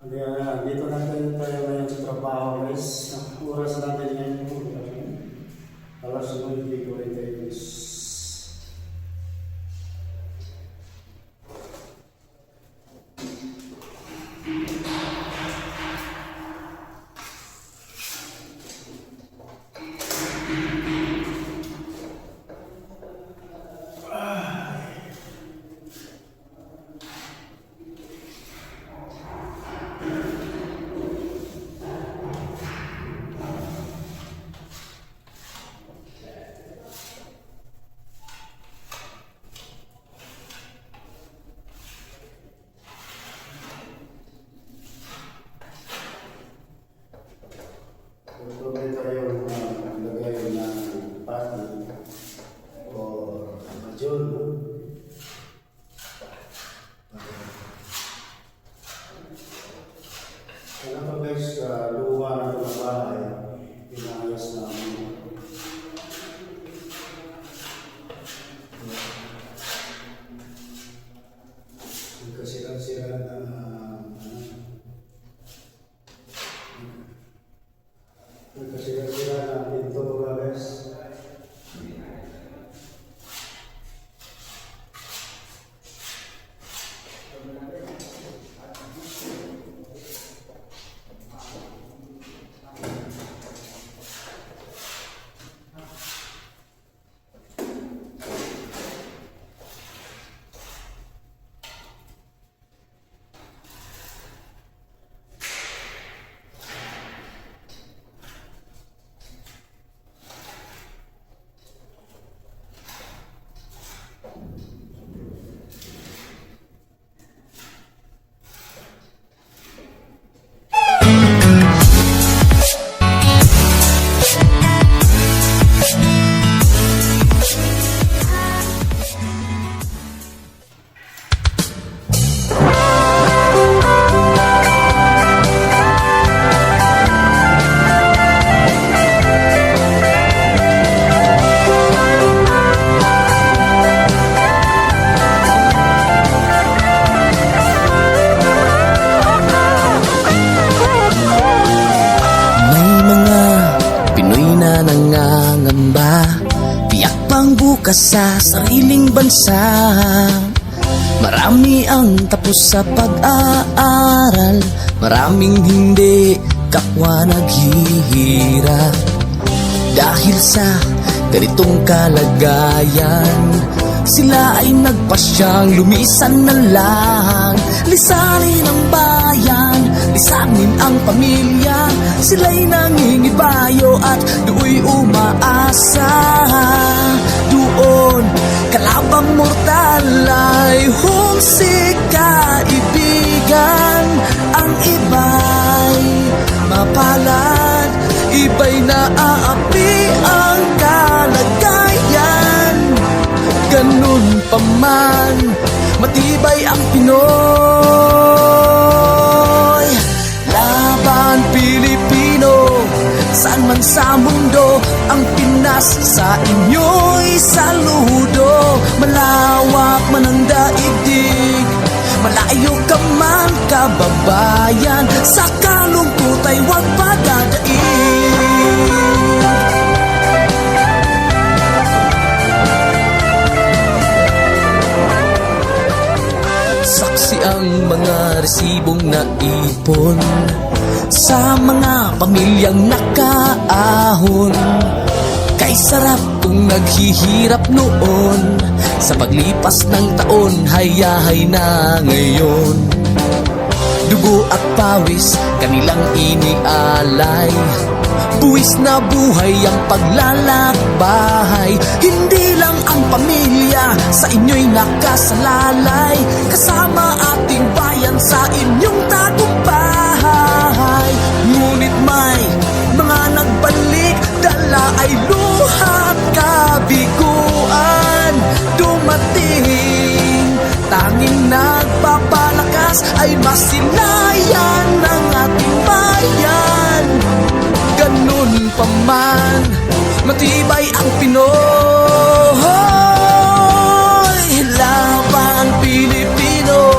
Kaya dito natin tayo ngayon sa trabaho guys. Ang oras natin ngayon po. Alas 9:43. Tuloy tayo maglagay ng pati o majol. Ano pa guys, luha na ito ng bahay, pinayos namin. Sira-sira na Nagkasira-sira na pinto mga guys. Nangangamba, tiyak pang bukas sa sariling bansa. Marami ang tapos sa pag-aaral, maraming hindi kapwa naghihirap. Dahil sa ganitong kalagayan, sila ay nagpasyang lumisan na lang. Lisanin ang bayan, lisanin ang pamilya. Sila'y nangingibayo at do'y umaasa. Doon, kalabang mortal ay humsik kaibigan. Ang iba'y mapalad, iba'y naaapi ang kalagayan. Ganun pa man, matibay ang Pinoy. Laban Pilipino, saan man sa mundo, ang Pinas sa inyo'y saludo. Malawak man ang daigdig, malayo ka man kababayan, sa kalungkot ay huwag padadaig. Saksi ang mga resibong naipon sa mga pamilyang nakaahon. Kay sarap kung naghihirap noon, sa paglipas ng taon, hayahay na ngayon. Dugo at pawis, kanilang inialay, buwis na buhay ang paglalakbay. Hindi lang ang pamilya sa inyo'y nakasalalay, kasama ating bayan sa inyong tagumpay. Ngunit may mga nagbalik, dala ay luhat kabiguan. Dumating, tanging nagpapalakas ay masilayan ng ating bayan. Ganun pa man, matibay ang Pinoy. Laban Pilipino,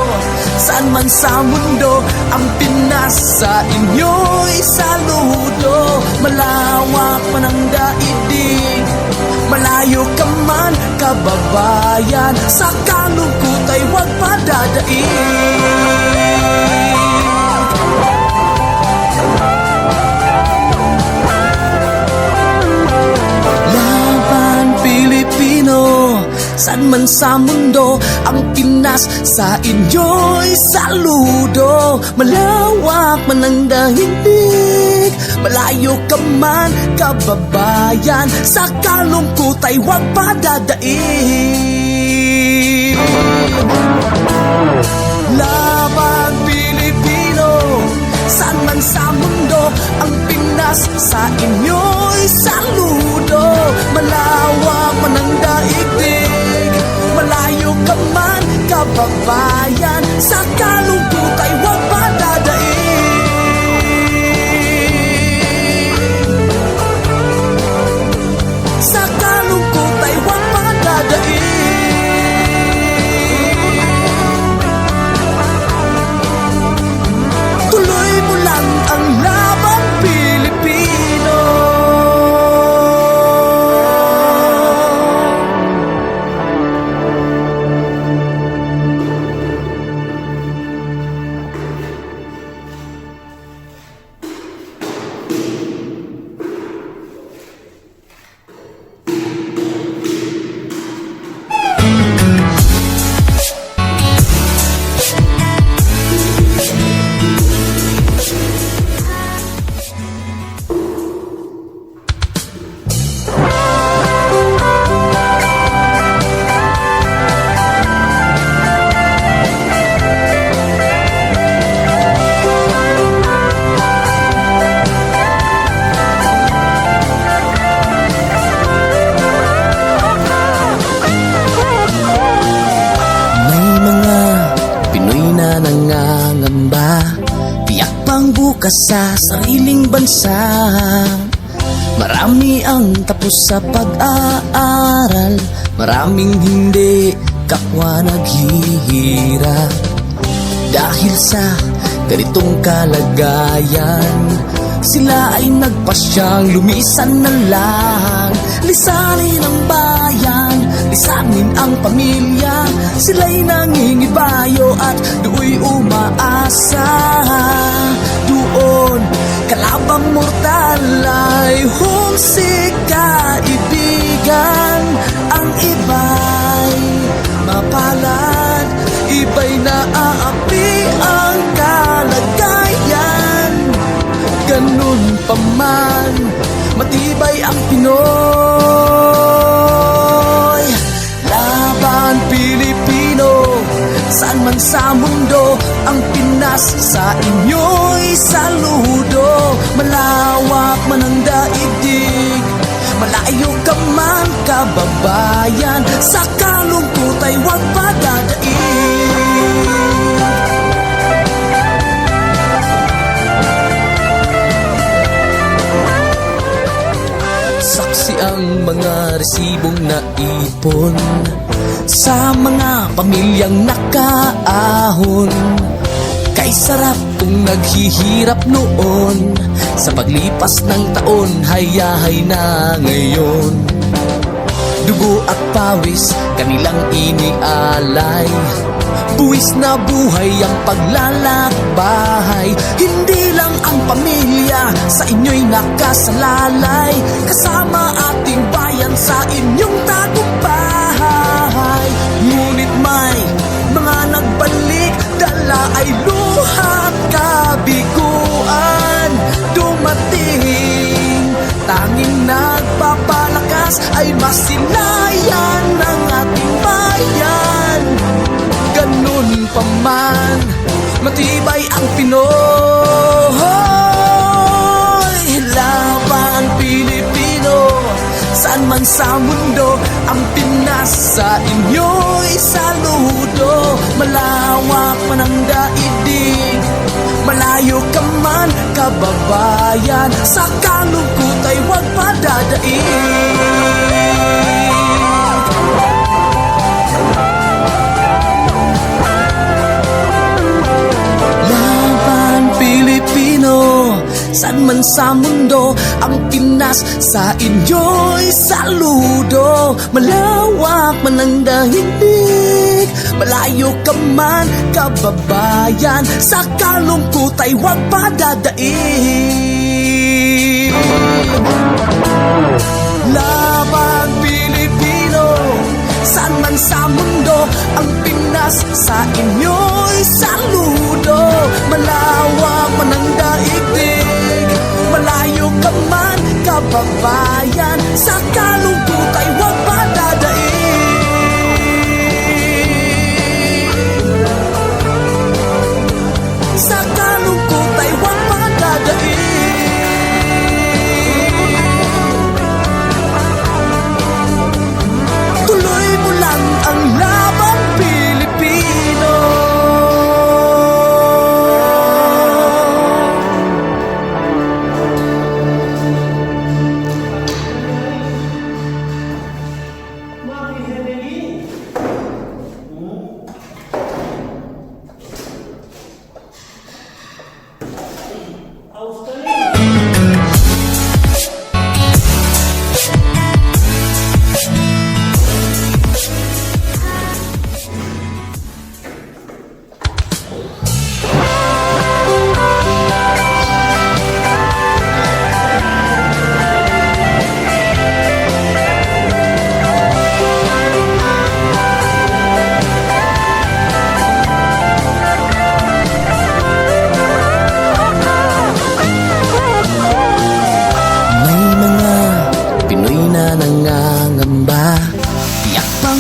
sa saan man sa mundo, ang Pinas sa inyo'y saludo. Malawak man ang daigdig, malayo ka man kababayan, sa kalungkot ay huwag padadaig. Saan man sa mundo, ang Pinas sa inyo'y saludo. Malawak man ang daigdig, malayo ka man kababayan, sa kalungkot ay huwag padadaig. Laban Pilipino, saan man sa mundo, ang Pinas sa inyo'y saludo. Malawak man ang daigdig, malayo ka man kababayan, sa kalungkot ay huwag padadaig. Sa kalungkot ay huwag padadaig. Tuloy mo lang ang laban, Pilipino. Bukas sa sariling bansa, marami ang tapos sa pag-aaral, maraming hindi kapwa naghihirap. Dahil sa ganitong kalagayan, sila ay nagpasyang lumisan na lang. Lisanin ang bayan, lisanin ang pamilya, sila'y nangingibayo at do'y umaasa. Doon, kalabang mortal ay humsik kaibigan. Ang iba'y mapalad, iba'y naaapi ang kalagayan. Ganun pa man, matibay ang Pinoy. Laban Pilipino, saan man sa mundo, ang Pinas sa inyo'y saludo. Malawak man ang daigdig, malayo ka man kababayan, sa kalungkot ay huwag padadaig. Saksi ang mga resibong naipon sa mga pamilyang nakaahon. Kay sarap kung naghihirap noon, sa paglipas ng taon, hayahay na ngayon. Dugo at pawis kanilang inialay, buwis na buhay ang paglalakbay. Hindi lang ang pamilya sa inyo'y nakasalalay, kasama ating bayan sa inyong tagumpay. Ngunit may mga nagbalik, dala ay luha at kabiguan. Dumating, tanging nagpapalakas ay masilayan ng ating bayan. Ganun pa man, matibay ang Pinoy. Laban Pilipino, saan man sa mundo, ang Pinas sa inyo'y saludo. Malawak man ang daigdig, malayo ka man kababayan, sa kalungkot ay huwag padadaig. man sa mundo, ang Pinas sa inyo'y saludo. Malawak man ang daigdig, malayo ka man kababayan, sa kalungkot ay huwag padadaig. Laban Pilipino, saan man sa mundo, ang Pinas sa inyo'y saludo. Malawak man ang daigdig, malayo ka man kababayan, sa kalungkot ay huwag padadaig. Sa kalungkot ay huwag padadaig. Tuloy mo lang ang labang Pilipino.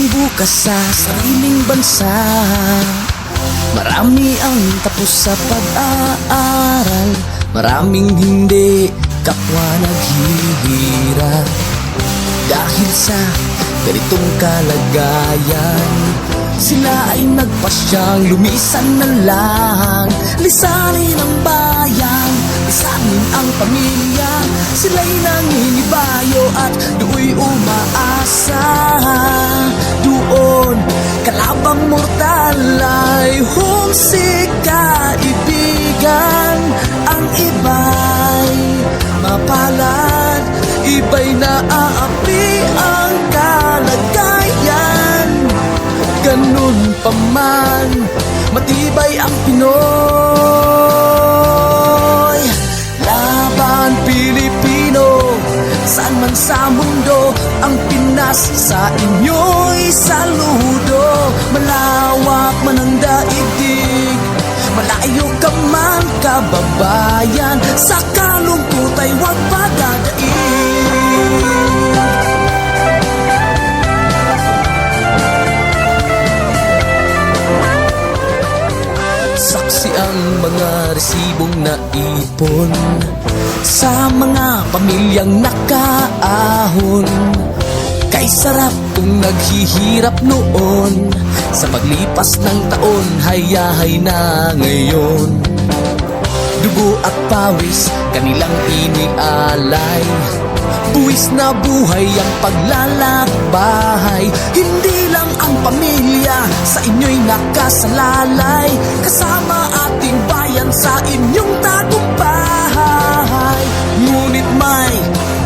Bukas sa sariling bansa, marami ang tapos sa pag-aaral, maraming hindi kapwa naghihirap. Dahil sa ganitong kalagayan, sila ay nagpasyang lumisan na lang. Lisanin ang bayan, lisanin ang pamilya, sila'y nangingibayo at do'y umaasa. Doon, kalabang mortal ay humsik kaibigan. Ang iba'y mapalad, iba'y naaapi ang kalagayan. Ganun pa man, matibay ang Pinoy. Laban Pilipino, saan man sa mundo, ang Pinas sa inyo'y saludo. Malawak man ang daigdig, malayo ka man kababayan, sa kalungkot ay huwag padadaig. Saksi ang mga resibong naipon sa mga pamilyang nakaahon. Kay sarap kung naghihirap noon, sa paglipas ng taon, hayahay na ngayon. Dugo at pawis, kanilang inialay, buwis na buhay ang paglalakbay. Hindi lang ang pamilya sa inyo'y nakasalalay, kasama ating bayan sa inyong tagumpay. Ngunit may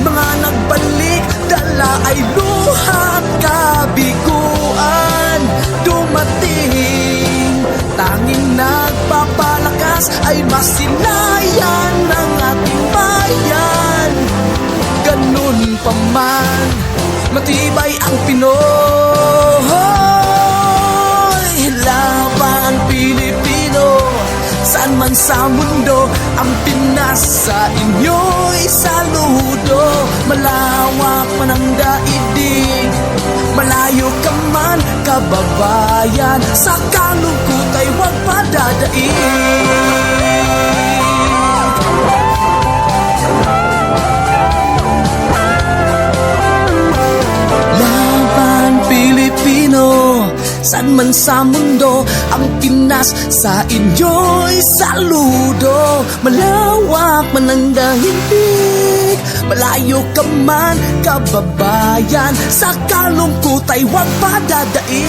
mga nagbalik, dala ay luhat kabiguan. Dumating, tanging nagpapalakas ay masilayan ng ating bayan. Ganun pa man, matibay ang Pinoy. Laban Pilipino, saan man sa mundo, ang Pinas sa inyo'y saludo. Malawak man ang daigdig, malayo ka man kababayan, sa kalungkot ay huwag padadaig. Laban Pilipino, saan man sa mundo, ang Pinas sa inyo'y saludo. Malawak man ang daigdig, malayo ka man kababayan, sa kalungkot ay huwag padadaig.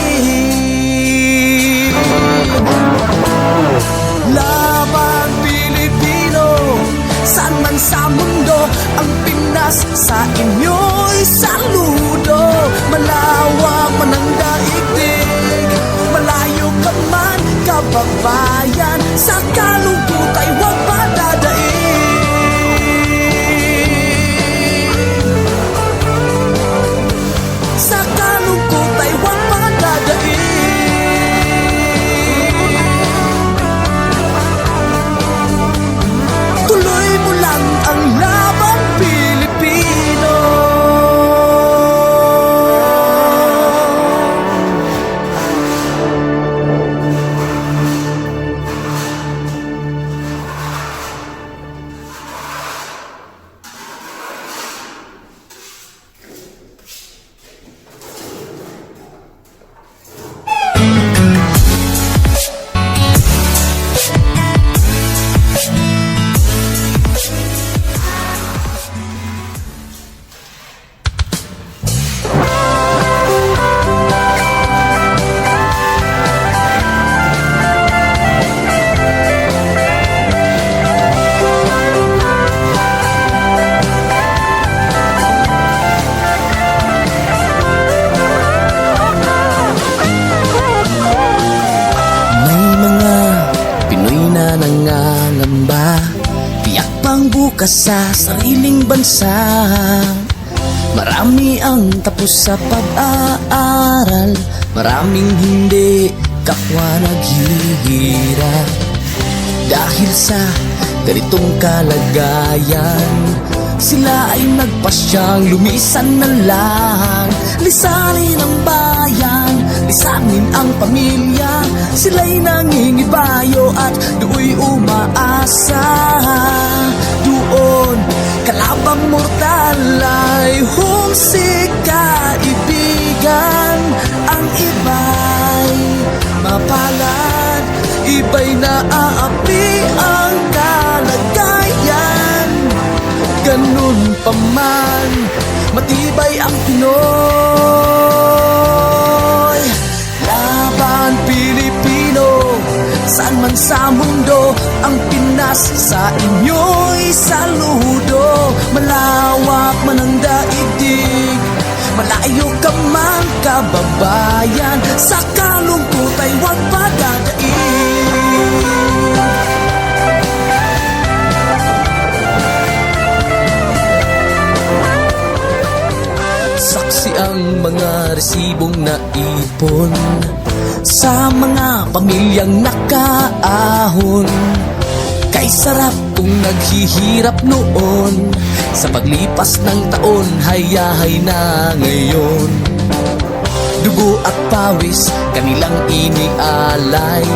Laban Pilipino, saan man sa mundo, kababayan, sa kalungkot ay huwag padadaig. Sa kalungkot ay huwag padadaig. Tuloy mo lang ang laban, Pilipino. Nangangamba, tiyak pang bukas sa sariling bansa. Marami ang tapos sa pag-aaral, maraming hindi kapwa naghihirap. Dahil sa ganitong kalagayan, sila ay nagpasyang lumisan na lang. Lisanin ang bayan, lisanin ang pamilya. Sila'y nangingibayo at do'y umaasa. Doon, kalabang mortal ay humsik kaibigan. Ang iba'y mapalad, iba'y naaapi ang kalagayan. Ganun pa man, matibay ang Pinoy. Laban Pilipino, saan man sa mundo, ang Pinas sa inyo'y saludo. Malawak man ang daigdig, malayo ka man kababayan, sa kalungkot ay huwag padadaig. Saksi ang mga resibong naipon sa mga pamilyang nakaahon. Kay sarap kung naghihirap noon, sa paglipas ng taon, hayahay na ngayon. Dugo at pawis, kanilang inialay,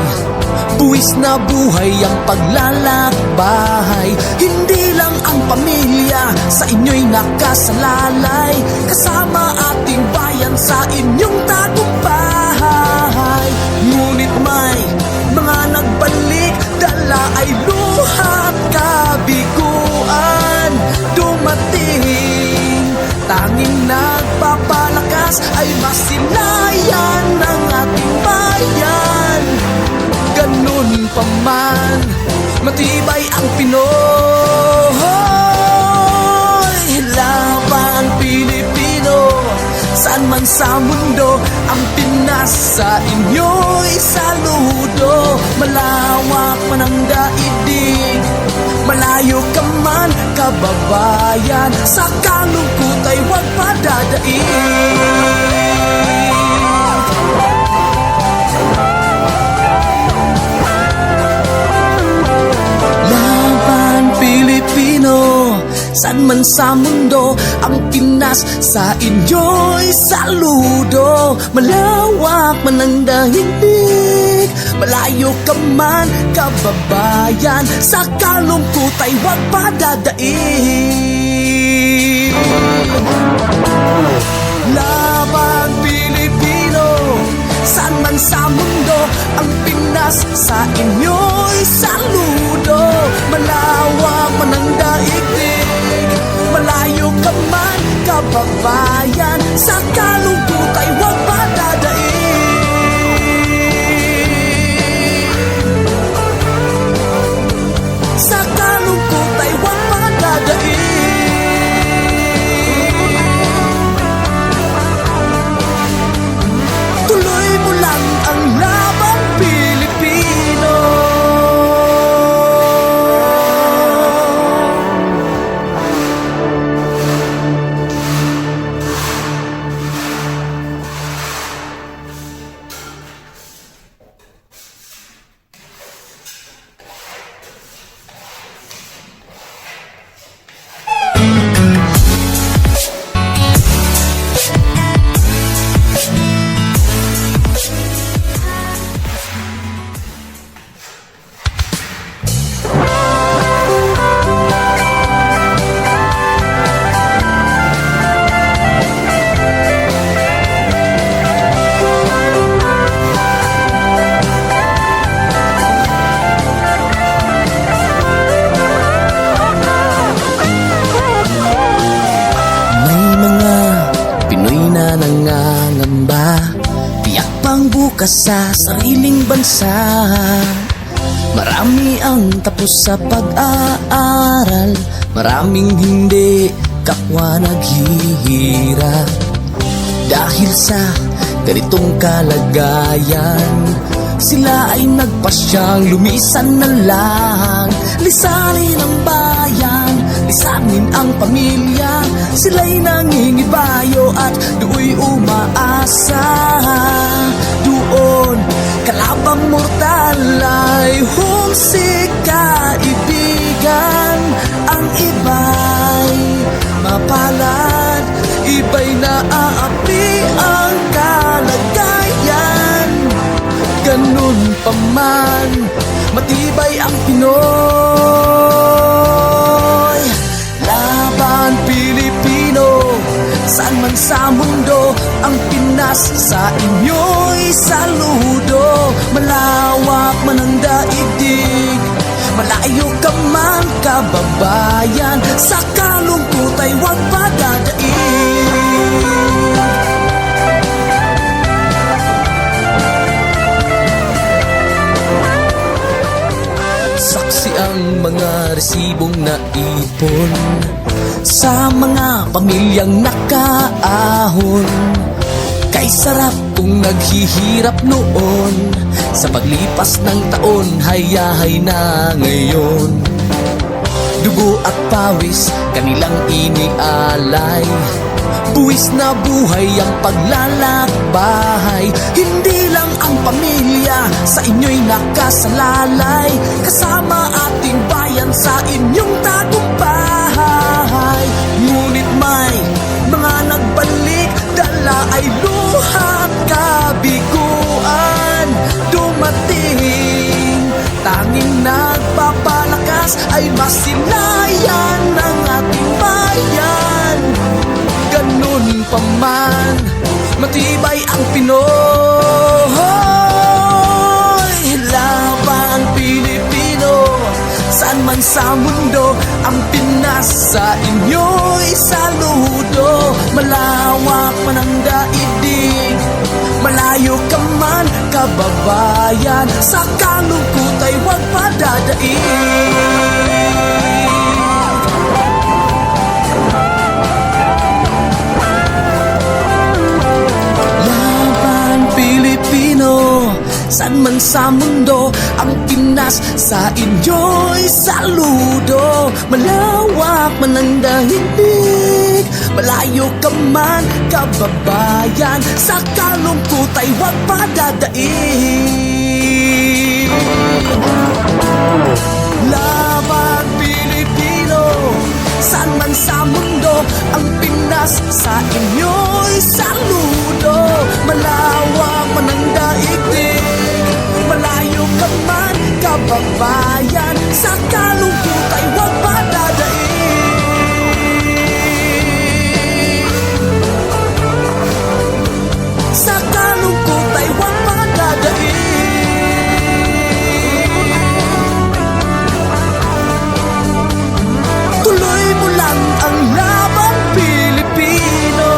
buwis na buhay ang paglalakbay. Hindi lang ang pamilya sa inyo'y nakasalalay, kasama ating bayan sa inyong tagumpay. Ngunit may mga nagbalik, dala ay luhat kabiguan. Dumating, tanging nagpapalakas ay masilayan ng ating bayan. Ganun pa man, matibay ang Pinoy. Laban Pilipino, saan man sa mundo, ang Pinas sa inyo'y saludo. Malawak man ang daigdig, malayo ka man kababayan, sa kalungkot ay huwag padadaig. Pilipino, saan man sa mundo, ang Pinas sa inyo'y saludo. Malawak man ang daigdig, malayo ka man kababayan, sa kalungkot ay huwag padadaig. Laban Pilipino, saan man sa mundo, ang Pinas sa inyo'y saludo. Malawak man ang daigdig, malayo ka man kababayan, sa kalungkot ay huwag padadaig. Sa kalungkot ay huwag padadaig. Tuloy mo lang ang laban, Pilipino. Marami ang tapos sa pag-aaral, maraming hindi kapwa naghihirap. Dahil sa ganitong kalagayan, sila ay nagpasyang lumisan na lang. Lisanin ang bayan, lisanin ang pamilya. Sila'y nangingibayo at do'y umaasa. Doon, kalabang mortal ay humsik kaibigan. Ang iba'y mapalad, iba'y naaapi ang kalagayan. Ganun pa man, matibay ang Pinoy. Laban Pilipino, saan man sa mundo, ang Pinas sa inyo'y saludo. Malawak man ang daigdig, malayo ka man kababayan, sa kalungkot ay huwag padadaig. Saksi ang mga resibong naipon sa mga pamilyang nakaahon. Kay sarap kung naghihirap noon, sa paglipas ng taon, hayahay na ngayon. Dugo at pawis, kanilang inialay, buwis na buhay ang paglalakbay. Hindi lang ang pamilya sa inyo'y nakasalalay, kasama ating bayan sa inyong tagumpay. Ngunit may mga nagbalik, dala ay luhat kabiguan. Dumating, tanging nagpapalakas ay masilayan ng ating bayan. Ganun pa man, matibay ang Pinoy. Laban Pilipino, saan man sa mundo, ang Pinas sa inyo'y saludo. Malawak man ang daigdig, malayo ka man kababayan, sa kalungkot ay huwag padadaig. Saan man sa mundo, ang Pinas sa inyo'y saludo. Malawak man ang daigdig, malayo ka man kababayan, sa kalungkot ay huwag padadaig. Laban Pilipino, saan man sa mundo, ang Pinas sa inyo'y saludo. Malawak man ang daigdig, malayo ka man kababayan, sa kalungkot ay huwag padadaig. Sa kalungkot ay huwag padadaig. Tuloy mo lang ang laban Pilipino.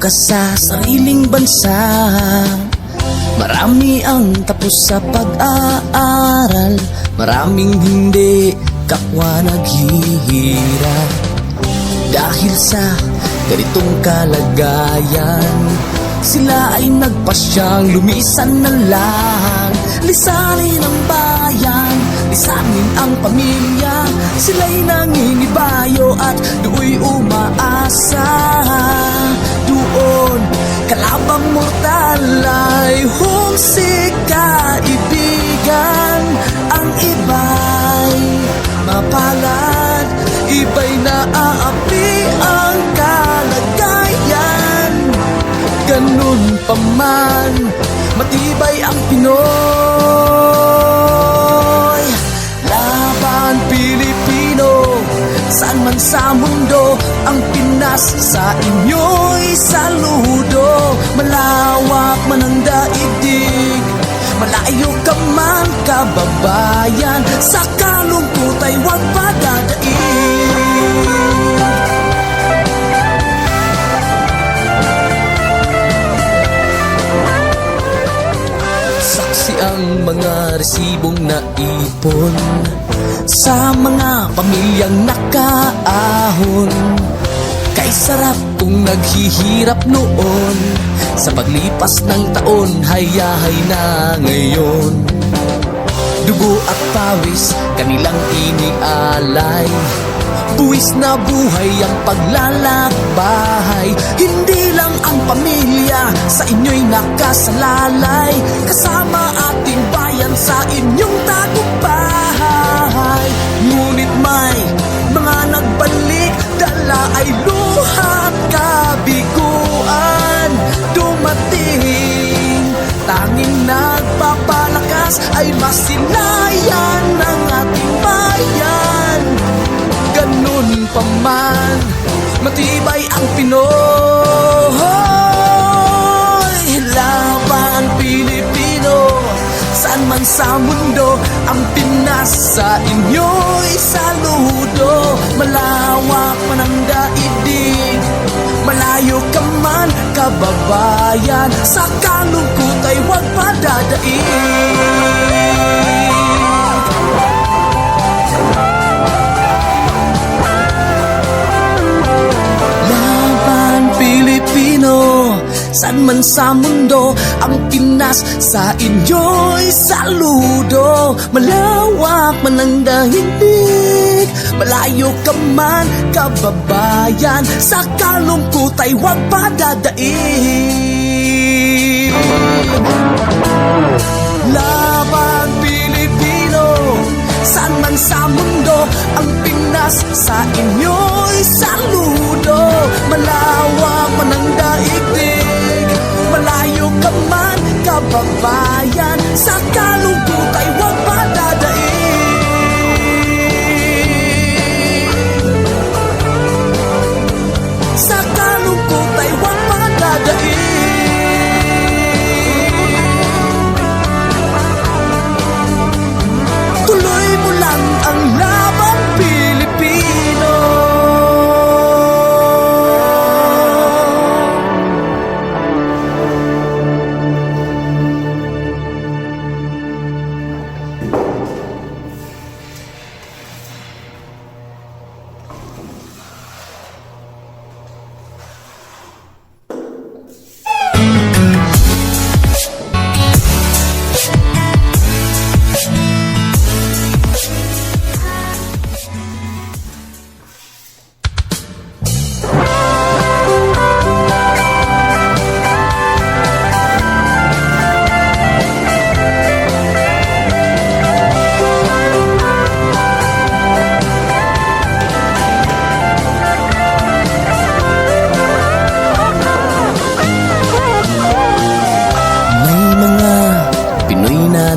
Sa sariling bansa, marami ang tapos sa pag-aaral, maraming hindi kapwa naghihirap. Dahil sa ganitong kalagayan, sila ay nagpasyang lumisan na lang. Lisanin ang bayan, lisanin ang pamilya, sila'y nangingibayo do'y umaasa. Doon kalabang mortal ay humsik kaibigan. Ang iba'y mapalad, iba'y naaapi ang kalagayan. Ganun pa man, matibay ang Pinoy. Laban Pilipino, saan man sa mundo, ang Pinas sa inyo'y saludo. Malawak man ang daigdig, malayo ka man kababayan, sa kalungkot ay huwag padadaig. Saksi ang mga resibong naipon sa mga pamilyang nakaahon. Kay sarap kung naghihirap noon, sa paglipas ng taon, hayahay na ngayon. Dugo at pawis, kanilang inialay, buwis na buhay ang paglalakbay. Hindi lang ang pamilya sa inyo'y nakasalalay, kasama ating bayan sa inyong tagumpay. Ngunit may mga nagbalik, dala ay luhat kabiguan. Dumating, tanging nagpapalakas ay masilayan ng ating bayan. Ganun pa man, matibay ang Pinoy. Laban Pilipino, saan man sa mundo, ang Pinas sa inyo'y saludo. Malawak man ang daigdig, malayo ka man kababayan, sa kalungkot ay huwag padadaig. Pilipino, saan man sa mundo, ang Pinas sa inyo'y saludo. Malawak man ang daigdig, malayo ka man kababayan, sa kalungkot ay huwag padadaig. Laban Pilipino, saan man sa mundo, ang Pinas sa inyo'y saludo. Malawak man ang daigdig, malayo ka man kababayan, sa kalungkot ay huwag padadaig. Sa kalungkot ay huwag padadaig. Tuloy mo lang ang laban Pilipino.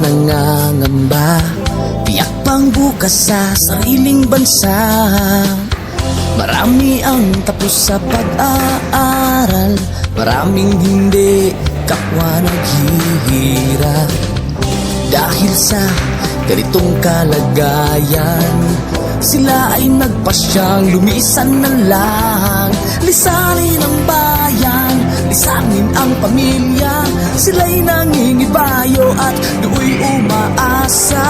nangangamba, tiyak pang bukas sa sariling bansa. Marami ang tapos sa pag-aaral, maraming hindi kapwa naghihirap. Dahil sa ganitong kalagayan, sila ay nagpasyang lumisan na lang. Lisanin ang bayan, lisanin ang pamilya, sila'y nangingibayo at do'y umaasa.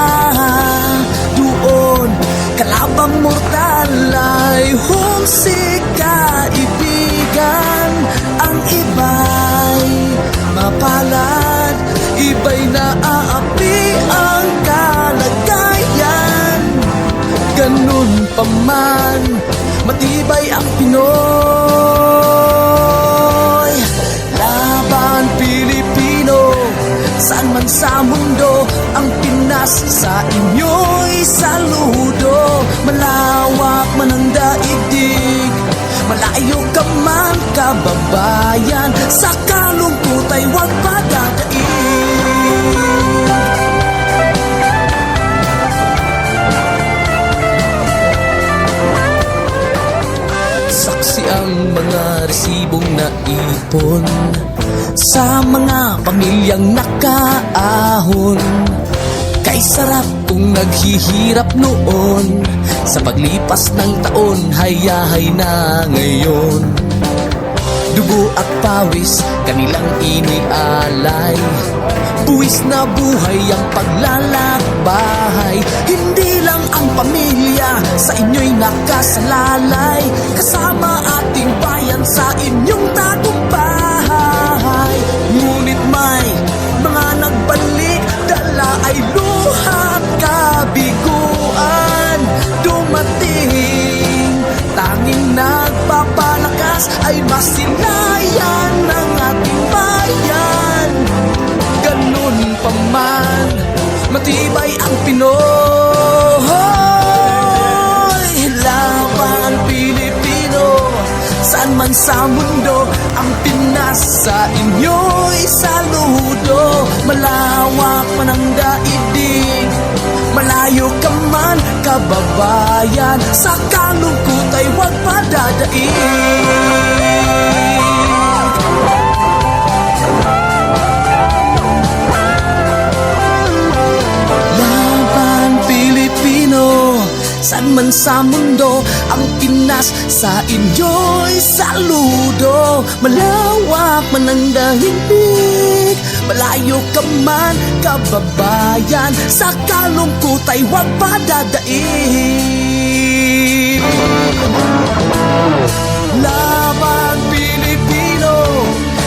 Doon, kalabang mortal ay humsik kaibigan. Ang iba'y mapalad, iba'y naaapi ang kalagayan. Ganun pa man, matibay ang Pinoy. Laban Pilipino, saan man sa mundo, ang Pinas sa inyo'y saludo. Malawak man ang daigdig, malayo ka man kababayan, sa kalungkot ay huwag padadaig. Saksi ang mga resibong naipon sa mga pamilyang nakaahon. Kay sarap kung naghihirap noon, sa paglipas ng taon, hayahay na ngayon. Dugo at pawis, kanilang inialay, buwis na buhay ang paglalakbay. Hindi lang ang pamilya sa inyo'y nakasalalay, kasama ating bayan sa inyong tagumpay. Ngunit may mga nagbalik, dala ay luhat kabiguan. Dumating, tanging nagpapalakas ay masilayan ng ating bayan. Ganun pa man, matibay ang Pinoy. Laban Pilipino, saan man sa mundo, ang Pinas sa inyo'y saludo. Malawak man ang daigdig, malayo ka man kababayan, sa kalungkot ay huwag padadaig. Laban Pilipino, saan man sa mundo, ang Pinas sa inyo'y saludo. Malawak man ang daigdig, malayo ka man kababayan, sa kalungkot ay huwag padadaig. Laban Pilipino,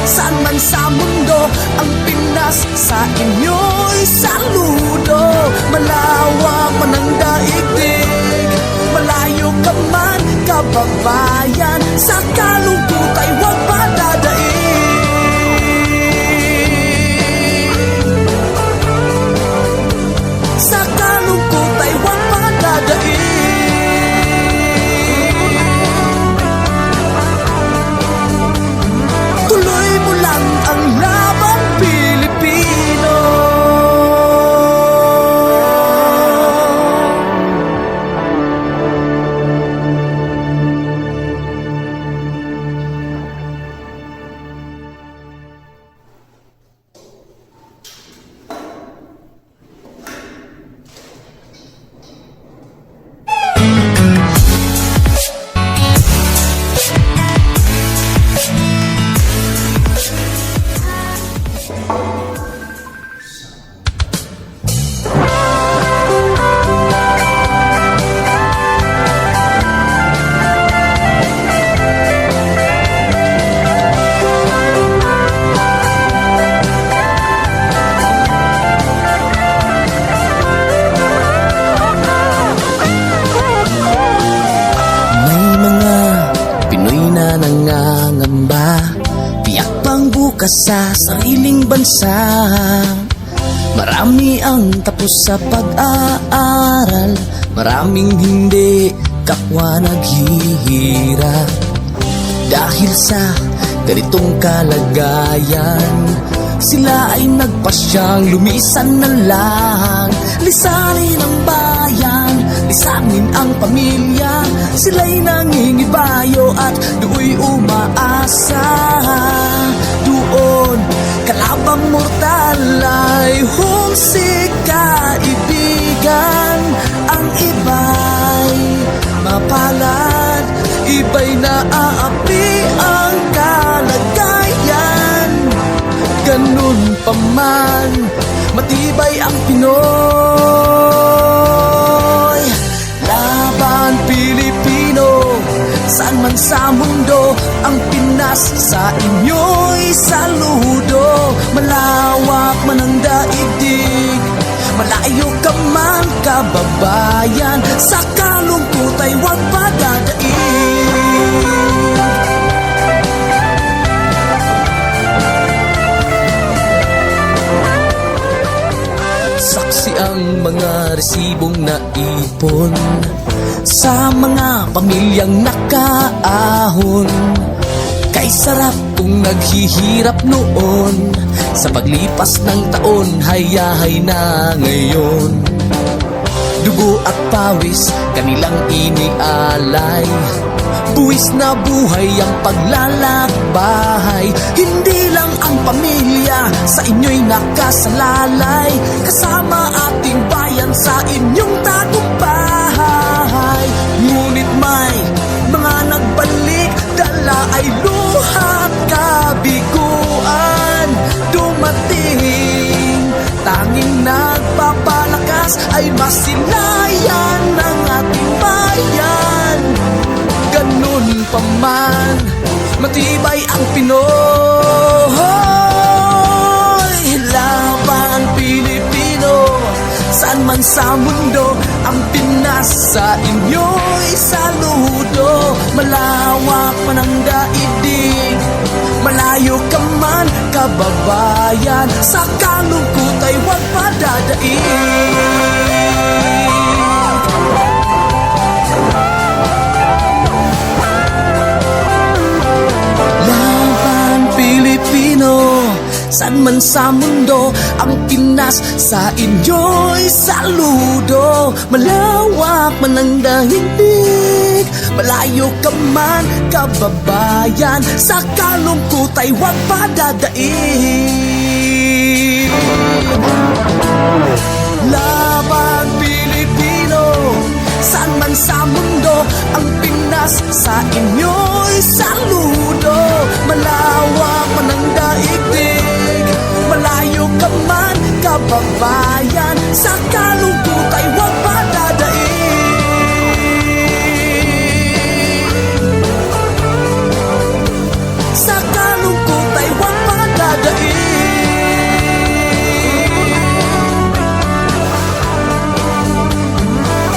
saan man sa mundo, ang Pinas sa inyo'y saludo. Malawak man ang daigdig, malayo ka man kababayan, sa kalungkot ay huwag padadaig. Sa kalungkot ay huwag padadaig. Tuloy mo lang ang laban Pilipino. Sa sariling bansa, marami ang tapos sa pag-aaral, maraming hindi kapwa naghihirap. Dahil sa ganitong kalagayan, sila ay nagpasyang lumisan na lang. Lisanin ang bayan, lisanin ang pamilya, sila'y nangingibayo at do'y umaasa. Doon, kalabang mortal ay humsik kaibigan. Ang iba'y mapalad, iba'y naaapi ang kalagayan. Ganun pa man, matibay ang Pinoy. Laban Pilipino, saan man sa mundo, ang Pinas sa inyo'y saludo. Malawak man ang daigdig, malayo ka man kababayan, sa kalungkot ay huwag padadaig. resibong naipon sa mga pamilyang nakaahon. Kay sarap kung naghihirap noon, sa paglipas ng taon, hayahay na ngayon. Dugo at pawis, kanilang inialay, buwis na buhay ang paglalakbay. Hindi lang ang pamilya sa inyo'y nakasalalay, kasama ating bayan sa inyong tagumpay. Ngunit may mga nagbalik, dala ay luhat kabiguan. Dumating, tanging nagpapalakas ay masilayan ng ating bayan. Ganun pa man, matibay ang Pinoy. Laban Pilipino, saan man sa mundo, ang Pinas sa inyo'y saludo. Malawak man ang daigdig, malayo ka man kababayan, sa kalungkot ay huwag padadaig. Laban Pilipino, saan man sa mundo, ang Pinas sa inyo'y saludo. Malawak man ang daigdig, malayo ka man kababayan, sa kalungkot ay huwag padadaig. Laban Pilipino, saan man sa mundo, ang Pinas sa inyo'y saludo. Malawak man ang daigdig, malayo ka man kababayan, sa kalungkot ay huwag padadaig. Sa kalungkot ay huwag padadaig.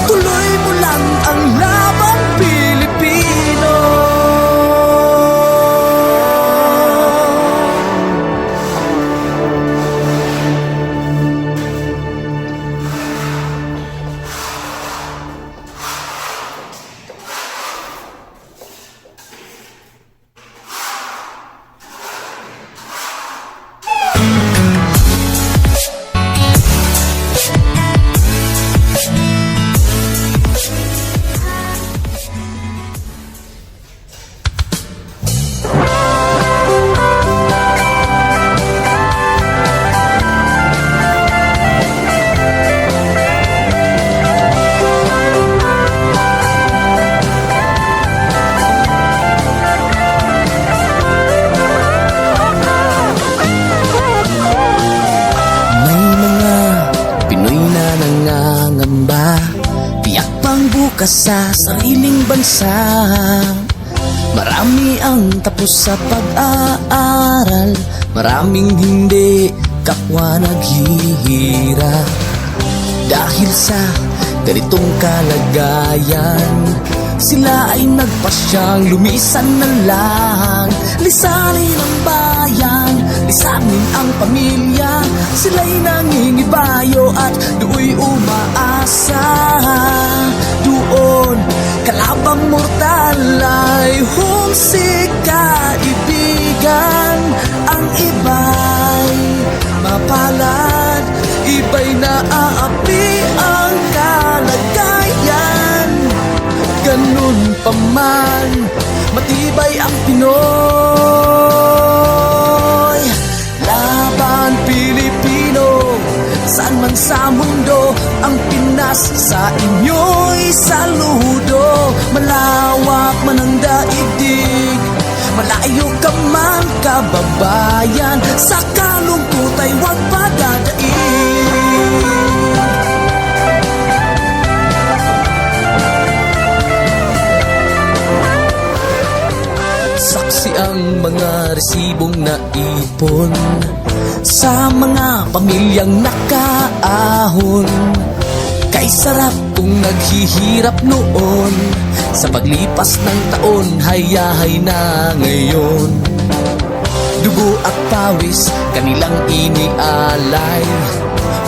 Tuloy mo lang ang laban Pilipino. Sa sariling bansa, marami ang tapos sa pag-aaral, maraming hindi kapwa naghihirap. Dahil sa ganitong kalagayan, sila ay nagpasyang lumisan na lang. Lisanin ang bayan, lisanin ang pamilya, sila'y nangingibayo at do'y umaasa. Doon, kalabang mortal ay humsik kaibigan. Ang iba'y mapalad, iba'y naaapi ang kalagayan. Ganun pa man, matibay ang Pinoy. Laban Pilipino, saan man sa mundo, ang Pinas sa inyo'y saludo. Malawak man ang daigdig, malayo ka man kababayan, sa kalungkot ay huwag padadaig. Saksi ang mga resibong naipon sa mga pamilyang nakaahon. Kay sarap kung naghihirap noon, sa paglipas ng taon, hayahay na ngayon. Dugo at pawis, kanilang inialay,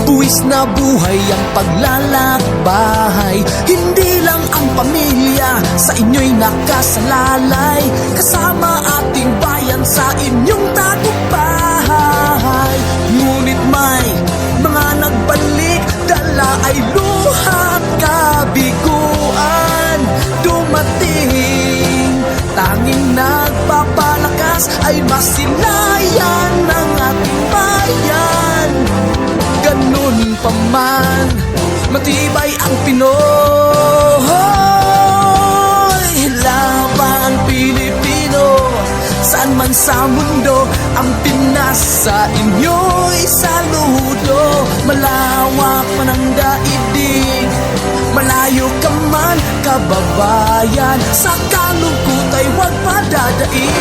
Buwis na buhay ang paglalakbay. Hindi lang ang pamilya sa inyo'y nakasalalay, kasama ating bayan sa inyong tagumpay. Ngunit may mga nagbalik, dala ay luhat kabiguan. Dumating, tanging nagpapalakas ay masilayan ng ating bayan. Ganun pa man, matibay ang Pinoy. Laban Pilipino, saan man sa mundo, ang Pinas sa inyo'y saludo. Malawak man ang daigdig, malayo ka man kababayan, sa kalungkot ay huwag padadaig.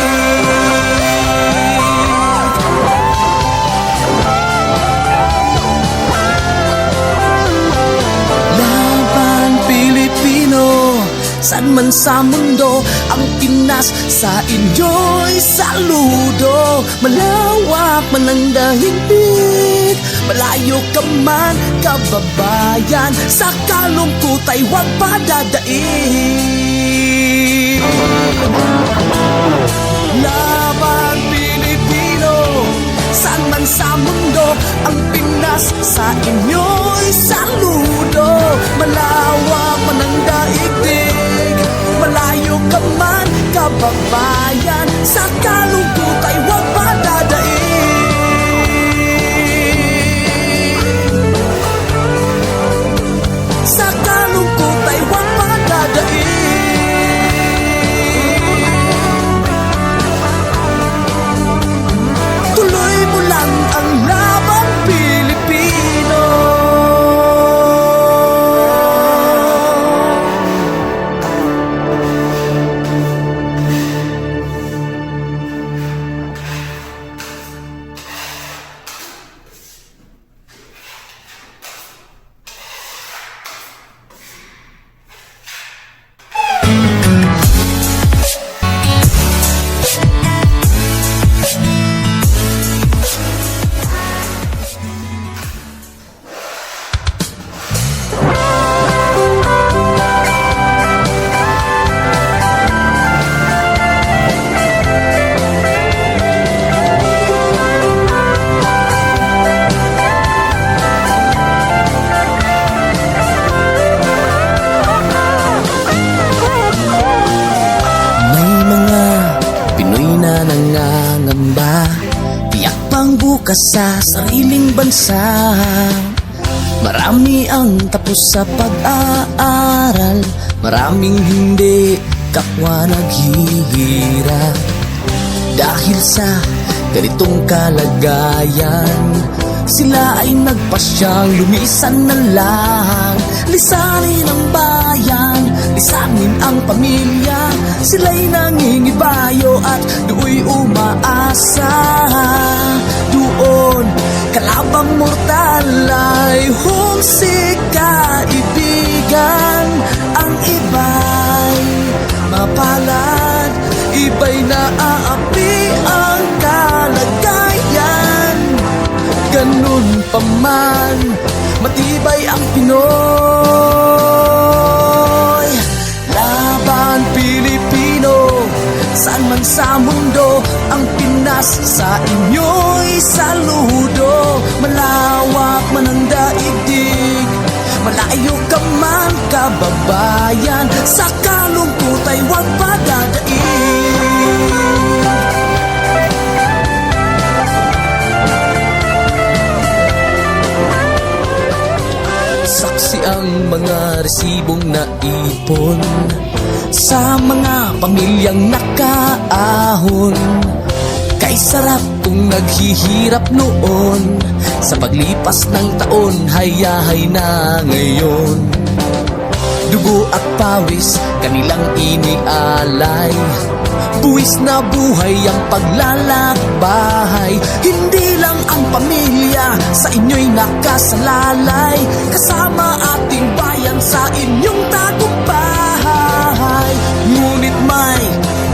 Saan man sa mundo, ang Pinas sa inyo'y saludo. Malawak man ang daigdig, malayo ka man kababayan, sa kalungkot ay huwag padadaig. Laban Pilipino, saan man sa mundo, ang Pinas sa inyo'y saludo. Malawak man ang daigdig, malayo ka man kababayan, sa kalungkot ay huwag padadaig. Sa kalungkot ay huwag padadaig. Tuloy mo lang ang laban Pilipino. Bukas sa sariling bansa, marami ang tapos sa pag-aaral, maraming hindi kapwa naghihirap. Dahil sa ganitong kalagayan, sila ay nagpasyang lumisan na lang. Lisanin ang bayan, lisanin ang pamilya, sila'y nangingibayo at do'y umaasa. Doon, kalabang mortal ay humsik kaibigan. Ang iba'y mapalad, iba'y naaapi ang kalagayan. Ganun pa man, matibay ang Pinoy. Laban Pilipino, saan man sa mundo, ang Pinas sa inyo'y saludo. Malawak man ang daigdig, malayo ka man kababayan, sa kalungkot ay huwag padadaig. Saksi ang mga resibong naipon sa mga pamilyang nakaahon. Kay sarap kung naghihirap noon, sa paglipas ng taon, hayahay na ngayon. Dugo at pawis kanilang inialay, buwis na buhay ang paglalakbay. Hindi lang ang pamilya sa inyo'y nakasalalay, kasama ating bayan sa inyong tagumpay. Ngunit may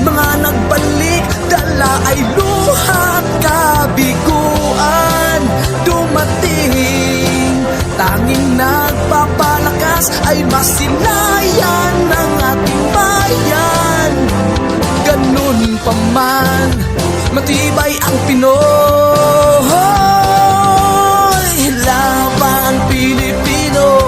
mga nagbalik, dala ay luhat kabiguan. Dumating, nagpapalakas ay masilayan ng ating bayan. Ganun pa man, matibay ang Pinoy. Laban Pilipino,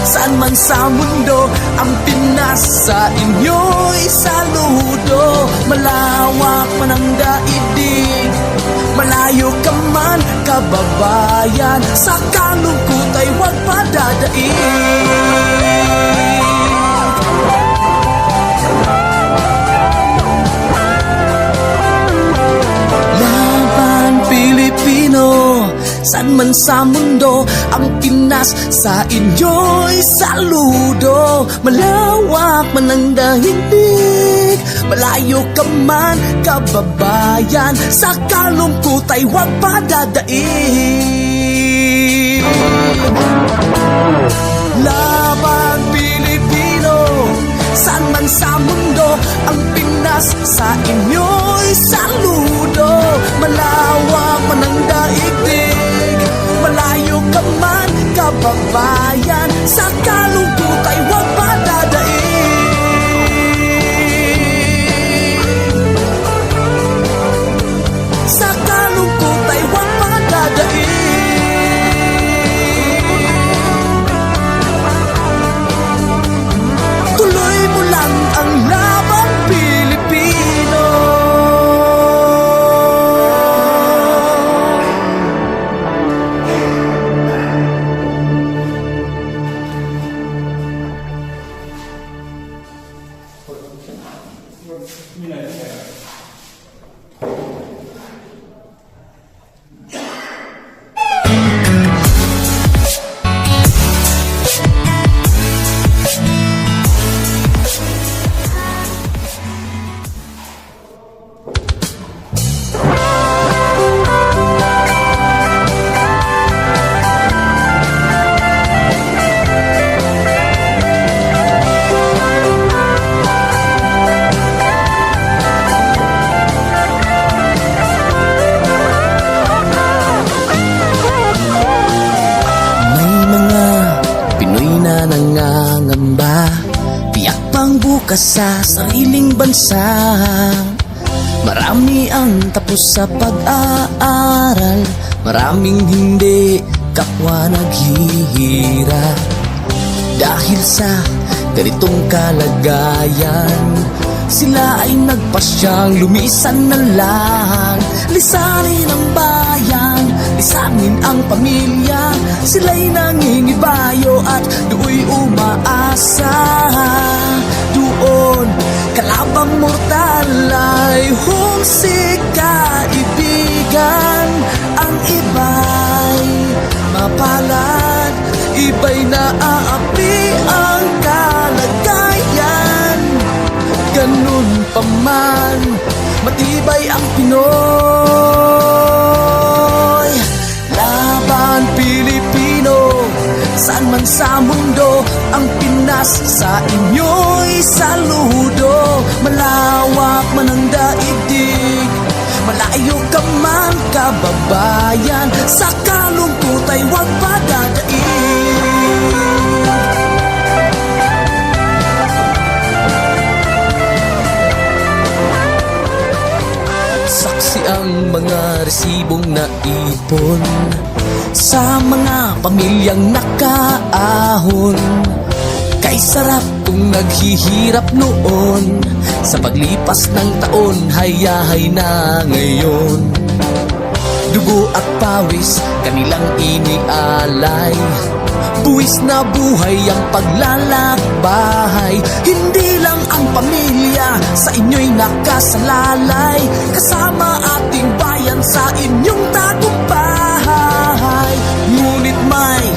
saan man sa mundo, ang Pinas sa inyo'y saludo. Malawak man ang daigdig, malayo ka man kababayan, sa kalungkot ay huwag padadaig. Laban Pilipino, saan man sa mundo, ang Pinas sa inyo'y saludo. Malawak man ang daigdig, malayo ka man kababayan, sa kalungkot ay huwag padadaig. Laban Pilipino, saan man sa mundo, ang Pinas sa inyo'y saludo. Malawak man ang daigdig, malayo ka man kababayan, sa kalungkot ay huwag padadaig. Sa kalungkot ay huwag padadaig. Tuloy mo lang ang laban Pilipino. Nangangamba, tiyak pang bukas sa sariling bansa. Marami ang tapos sa pag-aaral, maraming hindi kapwa naghihirap. Dahil sa ganitong kalagayan, sila ay nagpasyang lumisan na lang. Lisanin ang bayan, lisanin ang pamilya, sila'y nangingibayo at do'y umaasa. Doon, kalabang mortal ay humsik kaibigan. Ang iba'y mapalad, iba'y naaapi ang kalagayan. Ganun pa man, matibay ang Pinoy. Laban Pilipino, saan man sa mundo, ang Pinas sa inyo'y saludo. Malawak man ang daigdig, malayo ka man kababayan, sa kalungkot ay huwag padadaig. Saksi ang mga resibong naipon sa mga pamilyang nakaahon. Kay sarap kung naghihirap noon, sa paglipas ng taon, hayahay na ngayon. Dugo at pawis, kanilang inialay, buwis na buhay ang paglalakbay. Hindi lang ang pamilya sa inyo'y nakasalalay, kasama ating bayan sa inyong tagumpay. Ngunit may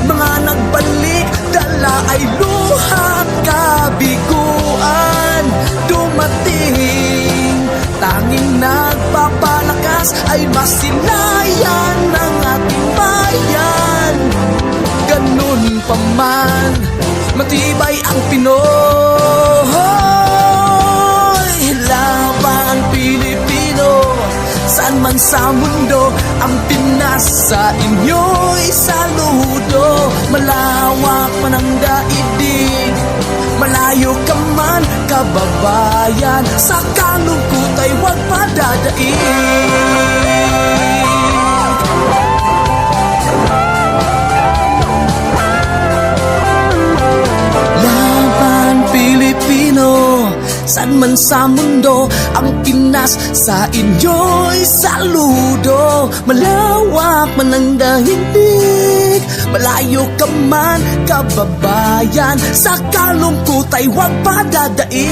mga nagbalik, dala ay luhat kabiguan. Dumating, tanging nagpapalakas ay masilayan ng ating bayan. Ganun pa man, matibay ang Pinoy. Laban Pilipino, saan Saan man sa mundo ang Pinas, sa inyo'y saludo. Malawak man ang daigdig, malayo ka man kababayan, sa kalungkot ay huwag padadaig. Laban Pilipino, saan man sa mundo ang Pinas, sa inyo'y saludo. Malawak man ang daigdig, malayo ka man kababayan, sa kalungkot ay huwag padadaig.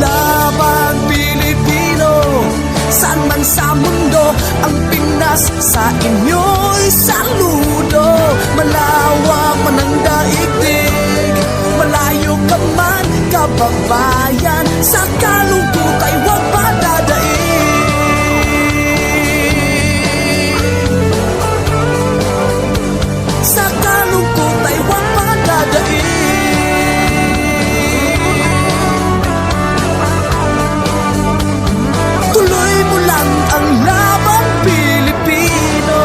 Laban Pilipino, saan man sa mundo ang Pinas, sa inyo'y saludo. Malawak man ang daigdig, malayo ka man kababayan, sa kalungkot ay huwag padadaig. Sa kalungkot ay huwag padadaig. Tuloy mo lang ang laban Pilipino.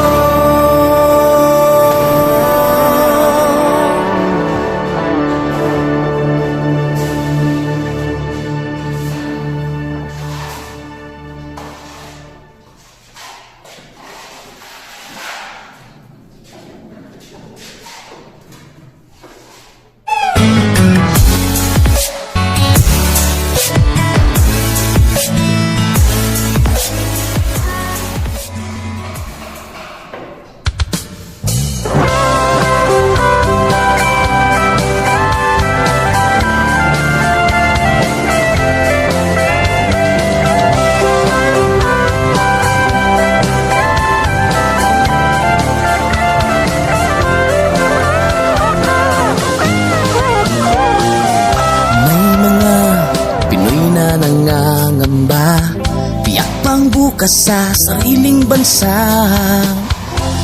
Bukas sa sariling bansa,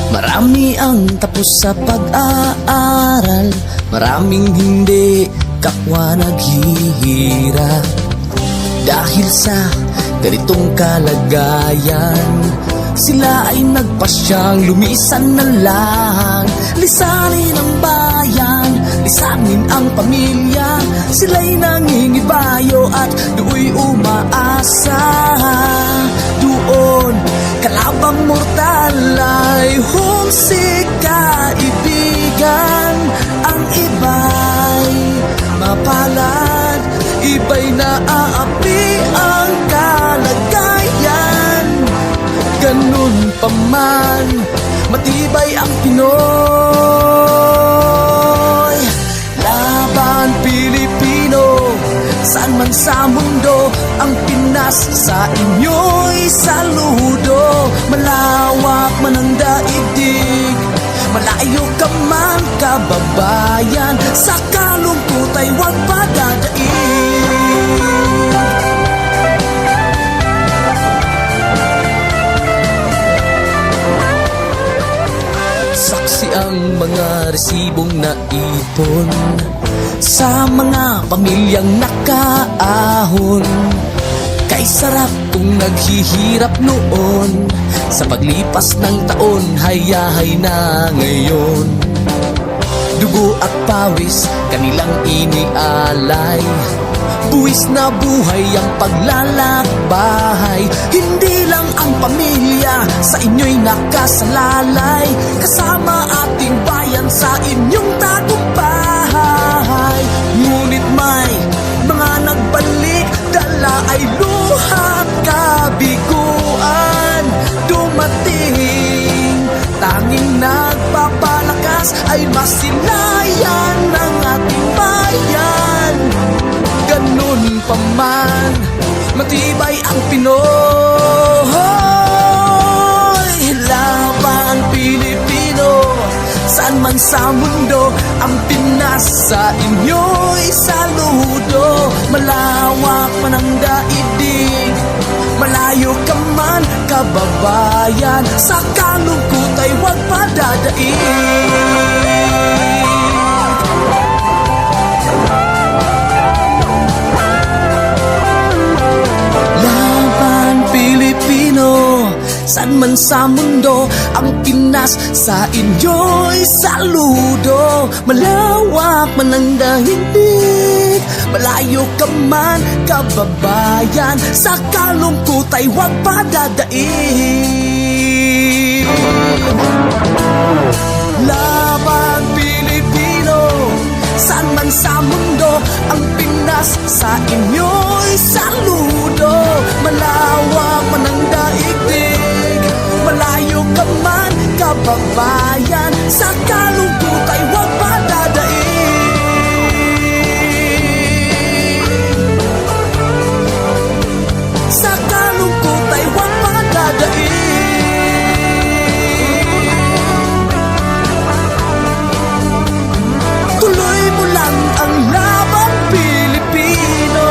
marami ang tapos sa pag-aaral, maraming hindi kapwa naghihirap. Dahil sa ganitong kalagayan, sila ay nagpasyang lumisan na lang. Lisanin ang bayan, lisanin ang pamilya, sila'y nangingibayo at do'y umaasa. Doon, kalabang mortal ay humsik kaibigan. Ang iba'y mapalad, iba'y naaapi ang kalagayan. Ganun pa man, matibay ang Pinoy. Laban Pilipino, saan man sa mundo ang Pinas, sa inyo'y saludo. Malawak man ang daigdig, malayo ka man kababayan, sa kalungkot ay huwag padadaig. Saksi ang mga resibong naipon sa mga pamilyang nakaahon. Kay sarap kung naghihirap noon, sa paglipas ng taon, hayahay na ngayon. Dugo at pawis kanilang inialay, buwis na buhay ang paglalakbay. Hindi lang ang pamilya sa inyo'y nakasalalay, kasama ating bayan sa inyong tagumpay. Ngunit may mga nagbalik, dala ay luha kabiguan. Dumating, tanging nagpapalakas ay masilayan ng ating bayan. Ganun pa man, matibay ang Pinoy. Laban Pilipino, saan man sa mundo ang Pinas, sa inyo'y saludo. Malawak man ang daigdig, malayo ka man kababayan, sa kalungkot ay huwag padadaig. man sa mundo, ang Pinas sa inyo'y saludo. Malawak man ang daigdig, malayo ka man kababayan, sa kalungkot ay huwag padadaig. Laban Pilipino, saan man sa mundo, ang Pinas sa inyo'y saludo. Malawak man ang daigdig, malayo ka man kababayan, sa kalungkot ay huwag padadaig. Sa kalungkot ay huwag padadaig. Tuloy mo lang ang laban Pilipino.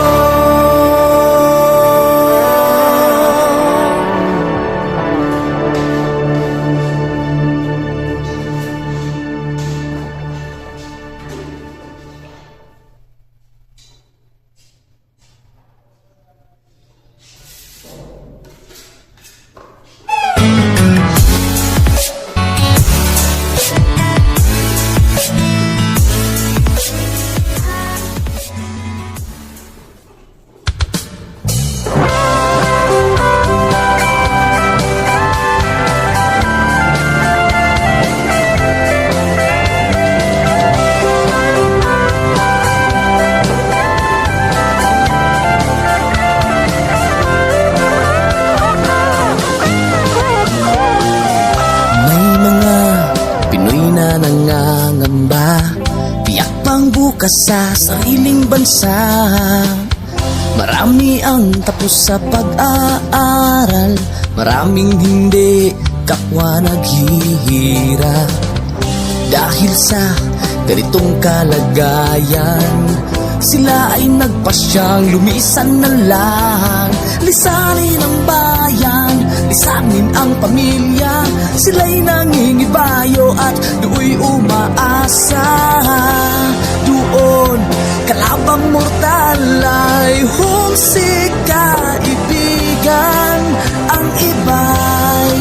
Nangangamba, tiyak pang bukas sa sariling bansa. Marami ang tapos sa pag-aaral, maraming hindi kapwa naghihirap. Dahil sa ganitong kalagayan, sila ay nagpasyang lumisan na lang. Lisanin ang bayan, lisanin ang pamilya, sila'y nangingibayo at do'y umaasa. Doon, kalabang mortal ay humsik kaibigan. Ang iba'y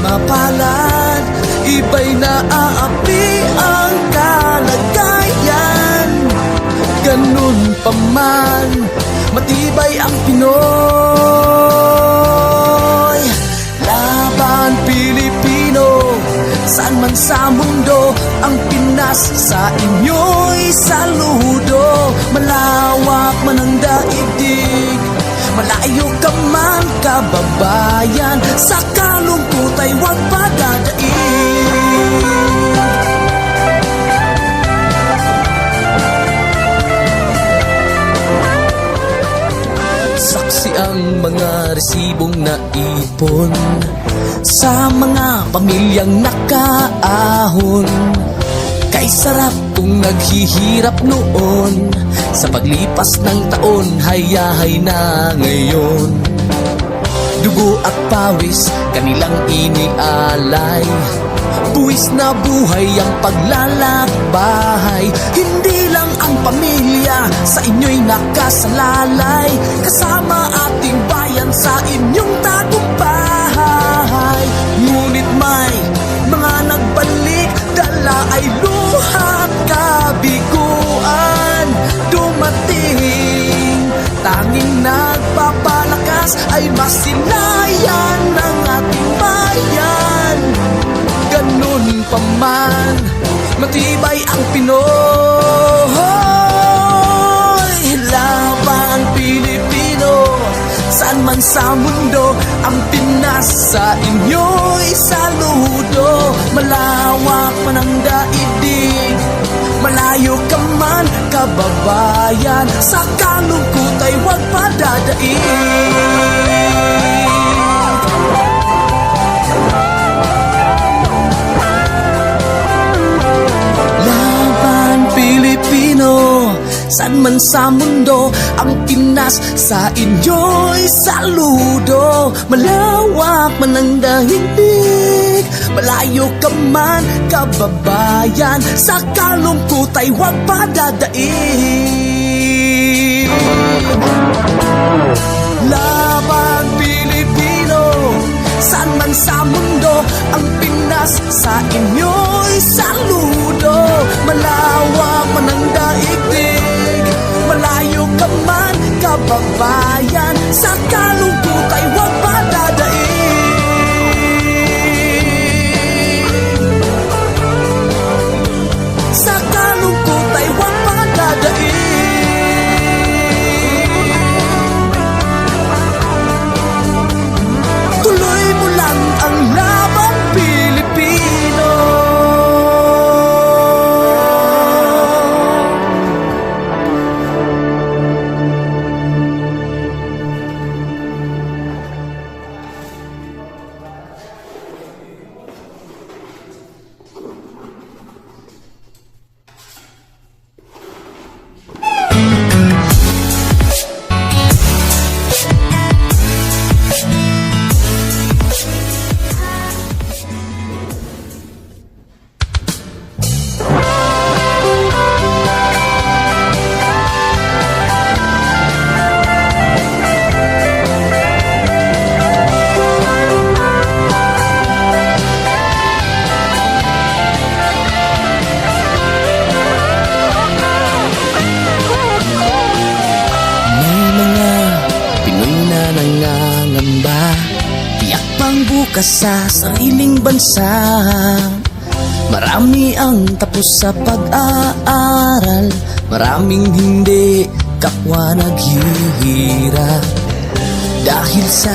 mapalad, iba'y naaapi ang kalagayan. Ganun pa man, matibay ang Pinoy. Laban Pilipino, saan man sa mundo, ang Pinas sa inyo'y saludo. Malawak man ang daigdig, malayo ka man kababayan, sa kalungkot ay huwag padadaig. Saksi ang mga resibong naipon sa mga pamilyang nakaahon. Kay sarap kung naghihirap noon, sa paglipas ng taon, hayahay na ngayon. Dugo at pawis kanilang inialay, buwis na buhay ang paglalakbay. Hindi lang ang pamilya sa inyo'y nakasalalay, kasama ating bayan sa inyong tagumpay. Ngunit may mga nagbalik, dala ay luhat kabiguan. Dumating, tanging nagpapalakas ay masilayan ng ating bayan. Ganun pa man, matibay ang Pinoy. Laban Pilipino, saan man sa mundo, ang Pinas sa inyo'y saludo. Malawak man ang daigdig, malayo ka man kababayan, sa kalungkot ay huwag padadaig. Saan man sa mundo, ang Pinas sa inyo'y saludo. Malawak man ang daigdig, malayo ka man kababayan, sa kalungkot ay huwag padadaig. Laban Pilipino, saan man sa mundo, bukas sa sariling bansa. Marami ang tapos sa pag-aaral, maraming hindi kapwa naghihirap. Dahil sa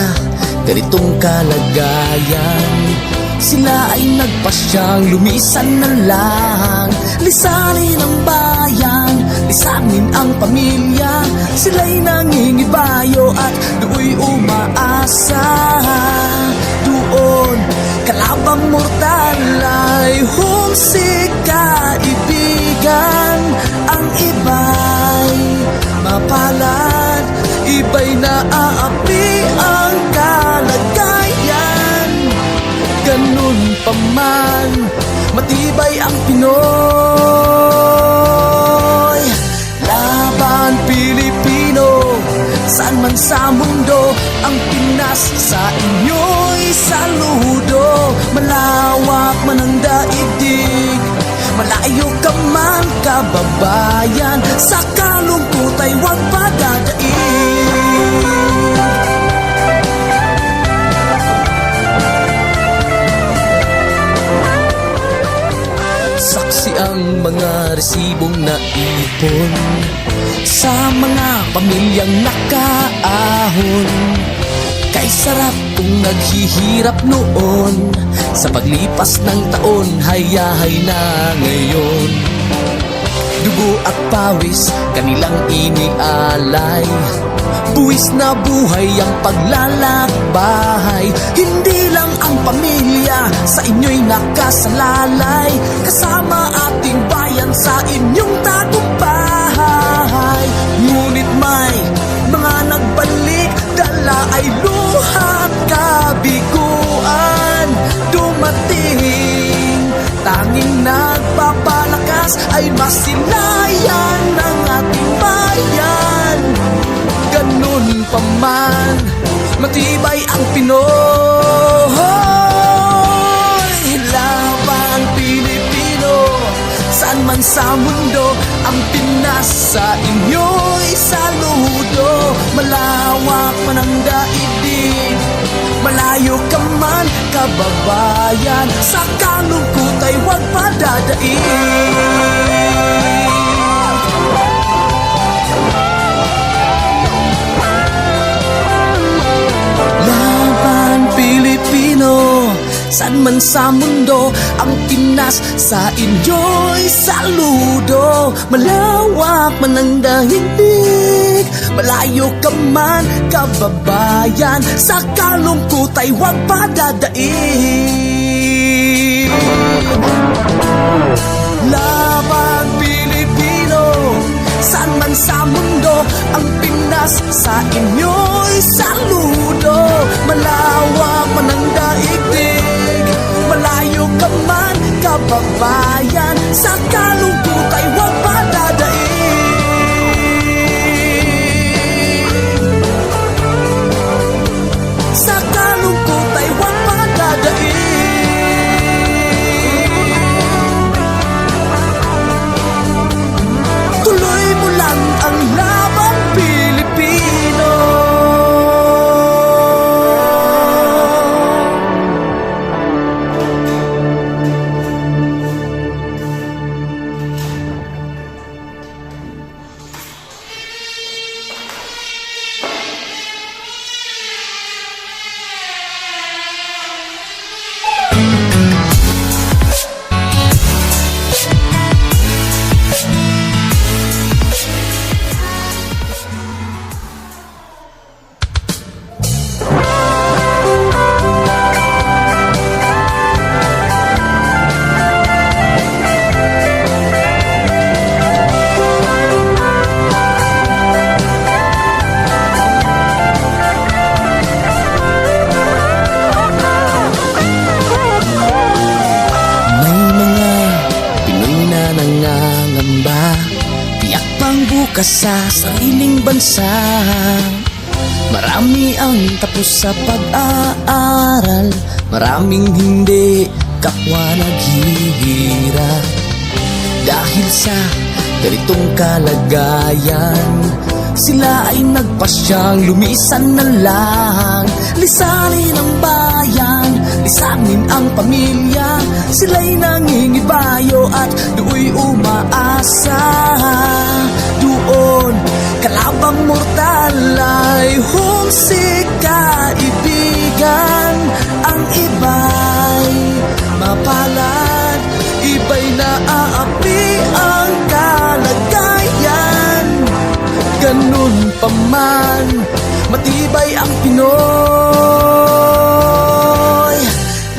ganitong kalagayan, sila ay nagpasyang lumisan na lang. Lisanin ang bayan, lisanin ang pamilya. Sila'y nangingibayo at do'y umaasa. Doon kalabang mortal ay humsik kaibigan. Ang iba'y mapalad, iba'y naaapi ang kalagayan. Ganun pa man, matibay ang Pinoy. Laban Pilipino, saan man sa mundo, ang Pinas sa inyo'y saludo. Malawak man ang daigdig, malayo ka man kababayan, sa kalungkot ay huwag padadaig. Saksi ang mga resibong naipon sa mga pamilyang nakaahon. Kay sarap kung naghihirap noon, sa paglipas ng taon, hayahay na ngayon. Dugo at pawis, kanilang inialay, buwis na buhay ang paglalakbay. Hindi lang ang pamilya sa inyo'y nakasalalay, kasama ating bayan sa inyong tagumpay. Ngunit may mga nagbalik, dala ay luhat kabiguan. Dumating, tanging nagpapalakas ay masilayan ng ating bayan. Ganun pa man, matibay ang Pinoy. Laban Pilipino, saan man sa mundo, ang Pinas sa inyo'y saludo. Malawak man ang daigdig, malayo ka man kababayan, sa kalungkot ay huwag padadaig. Pilipino, saan man sa mundo, ang Pinas sa inyo'y saludo. Malawak man ang daigdig, malayo ka man kababayan, sa kalungkot ay huwag padadaig. Laban Pilipino, saan man sa mundo, ang Pinas sa inyo'y saludo. Malawak man ang daigdig, malayo ka man kababayan, sa kalungkot ay huwag padadaig. Sa kalungkot ay huwag padadaig. Tuloy mo lang ang laban Pilipino. Bukas sa sariling bansa, marami ang tapos sa pag-aaral, maraming hindi kapwa naghihirap. Dahil sa ganitong kalagayan, sila ay nagpasyang lumisan na lang. Lisanin ang bayan, lisanin ang pamilya. Sila'y nangingibayo at do'y umaasa. Doon, kalabang mortal ay humsik kaibigan. Ang iba'y mapalad, iba'y naaapi ang kalagayan. Ganun pa man, matibay ang Pinoy.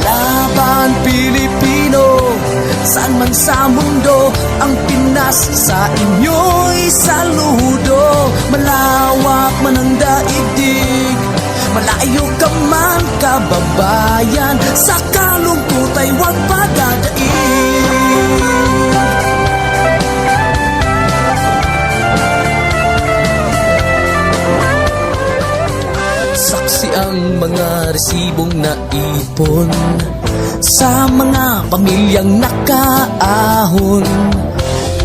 Laban Pilipino, saan man sa mundo, ang Pinas sa inyo'y saludo. Malawak man ang daigdig, malayo ka man kababayan, sa kalungkot ay huwag padadaig. Saksi ang mga resibong naipon sa mga pamilyang nakaahon.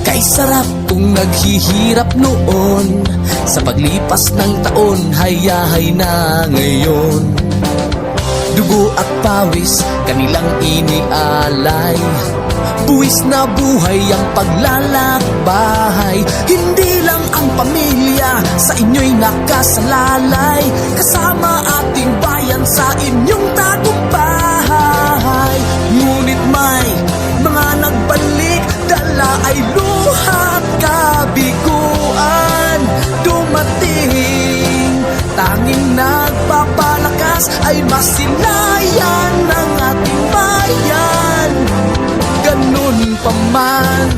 Kay sarap kung naghihirap noon, sa paglipas ng taon, hayahay na ngayon. Dugo at pawis, kanilang inialay, buwis na buhay ang paglalakbay. Hindi lang ang pamilya sa inyo'y nakasalalay, kasama ating bayan sa inyong tagumpay. Ngunit may mga nagbalik, dala ay luhat kabiguan. Dumating, tanging nagpapalakas ay masilayan ng ating bayan. Ganun pa man,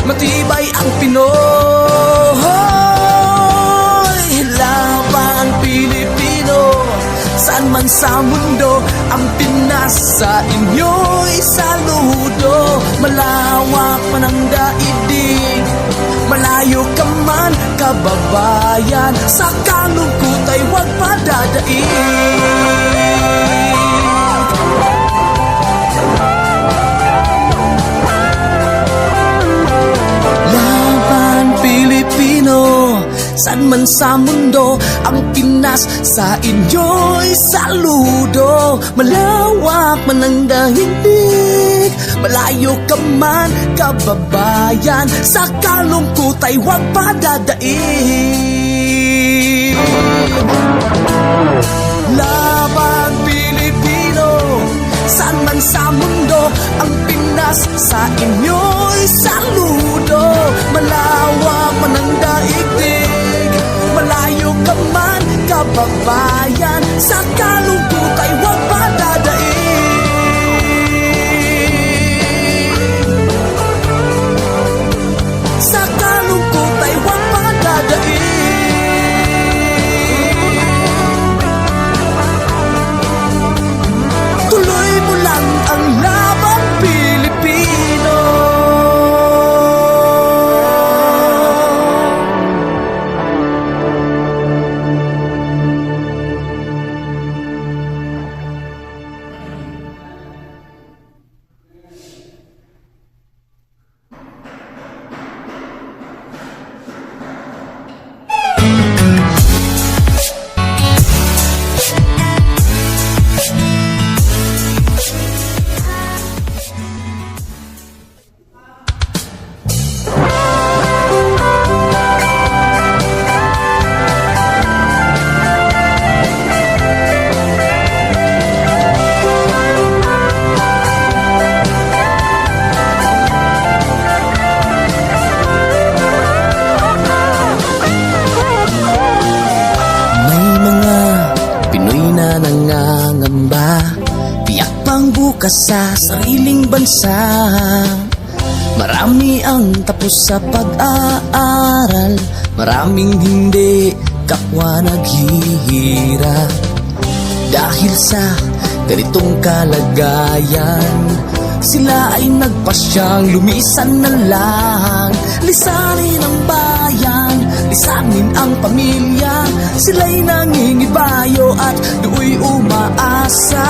matibay ang Pinoy. Laban Pilipino, saan man sa mundo, ang Pinas sa inyo'y saludo. Malawak man ang daigdig, malayo ka man kababayan, sa kalungkot ay huwag padadaig. Laban Pilipino, saan man sa mundo, ang Pinas sa inyo'y saludo. Malawak man ang daigdig, malayo ka man kababayan, sa kalungkot ay huwag padadaig. Laban Pilipino, saan man sa mundo, ang Pinas sa inyo'y saludo. Malawak man ang daigdig, malayo ka man kababayan, sa kalungkot ay huwag padadaig. Sa kalungkot ay huwag padadaig. Tuloy mo lang ang laban Pilipino. Sa sariling bansa, marami ang tapos sa pag-aaral, maraming hindi kapwa naghihirap. Dahil sa ganitong kalagayan, sila ay nagpasyang lumisan na lang. Lisanin ang bayan, lisanin ang pamilya, sila'y nangingibayo at do'y umaasa.